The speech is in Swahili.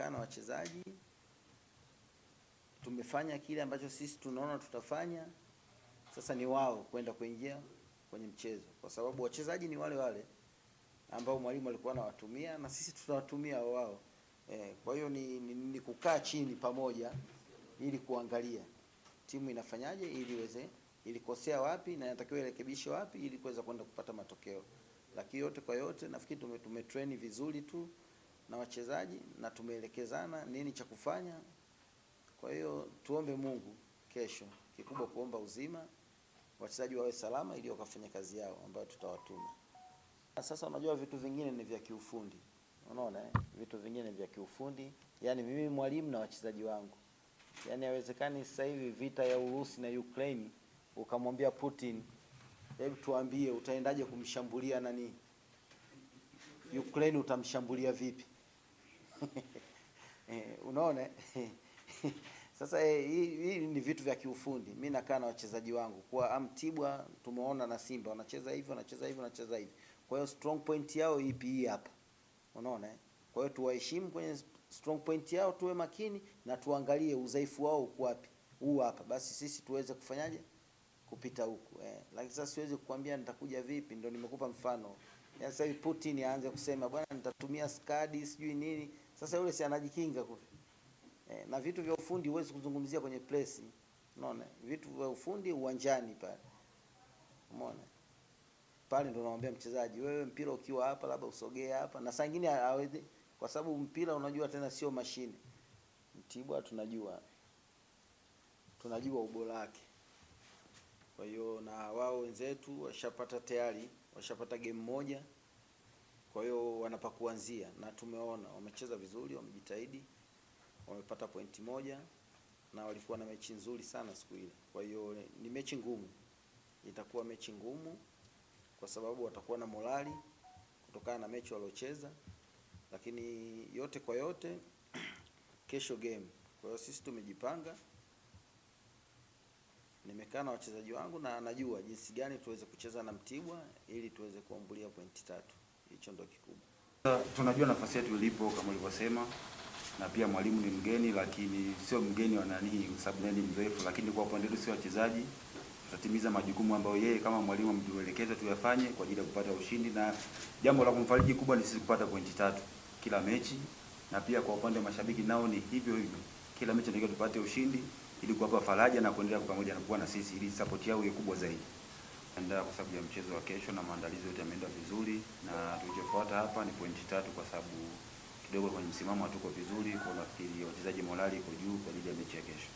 tumekaa na wachezaji, tumefanya kile ambacho sisi tunaona tutafanya. Sasa ni wao kwenda kuingia kwenye mchezo, kwa sababu wachezaji ni wale wale ambao mwalimu alikuwa anawatumia na sisi tutawatumia wao. Kwa hiyo ni kukaa chini pamoja ili kuangalia timu inafanyaje, ili iweze ilikosea wapi na inatakiwa irekebishe wapi ili kuweza kwenda kupata matokeo. Lakini yote kwa yote nafikiri tumetrain vizuri tu na wachezaji na tumeelekezana nini cha kufanya. Kwa hiyo tuombe Mungu kesho, kikubwa kuomba uzima, wachezaji wawe salama ili wakafanya kazi yao ambayo tutawatuma. Sasa unajua vitu vingine ni vya kiufundi. Unaona vitu vingine vya kiufundi, yani mimi mwalimu na wachezaji wangu. Yani haiwezekani sasa hivi vita ya Urusi na Ukraine ukamwambia Putin, hebu tuambie utaendaje kumshambulia nani? Ukraine utamshambulia vipi? Unaona? Sasa hii ni vitu vya kiufundi. Mimi nakaa na wachezaji wangu. Kwa Mtibwa tumeona na Simba wanacheza hivi, wanacheza hivi, wanacheza hivi. Kwa hiyo strong point yao ipi hii hapa. Unaona? Kwa hiyo tuwaheshimu kwenye strong point yao, tuwe makini na tuangalie udhaifu wao uko wapi. Huu hapa. Basi sisi tuweze kufanyaje? Kupita huku. Lakini sasa siwezi kukwambia nitakuja vipi, ndio nimekupa mfano. Ya sasa hivi Putin aanze kusema bwana nitatumia skadi sijui nini. Sasa yule si anajikinga kwa. Na vitu vya ufundi huwezi kuzungumzia kwenye press. Unaona? Vitu vya ufundi uwanjani pale. Umeona? Pale ndo naambia mchezaji, wewe mpira ukiwa hapa labda usogee hapa, na saa nyingine hawezi, kwa sababu mpira unajua tena sio mashine. Mtibwa tunajua ubora wake. Kwa hiyo na wao wenzetu washapata game moja. Kwa hiyo wanapa kuanzia, na tumeona wamecheza vizuri, wamejitahidi, wamepata pointi moja na walikuwa na mechi nzuri sana siku ile. Kwa hiyo ni mechi ngumu. Itakuwa mechi ngumu kwa sababu watakuwa na morali kutokana na mechi waliocheza, lakini yote kwa yote kesho game. Kwa hiyo sisi tumejipanga. Nimekaa na wachezaji wangu na najua jinsi gani tuweze kucheza na Mtibwa ili tuweze kuambulia pointi 3. Hicho ndio kikubwa. Tunajua nafasi yetu ilipo kama ulivyosema, na pia mwalimu ni mgeni, lakini sio mgeni wa nani kwa sababu ni mzoefu, lakini kwa upande wetu sio wachezaji tutatimiza majukumu ambayo yeye kama mwalimu ametuelekeza tuyafanye kwa ajili ya kupata ushindi, na jambo la kumfariji kubwa ni sisi kupata pointi 3 kila mechi, na pia kwa upande wa mashabiki nao ni hivyo hivyo. Kila mechi ndio tupate ushindi ili kuwapa faraja na kuendelea pamoja na kuwa na sisi ili support yao iwe kubwa zaidi. Ndio kwa sababu ya mchezo wa kesho na maandalizi yote yameenda vizuri, na tulichofuata hapa ni pointi 3 kwa sababu kidogo kwenye msimamo hatuko vizuri, kwa nafikiri wachezaji morali iko juu kwa ajili ya mechi ya kesho.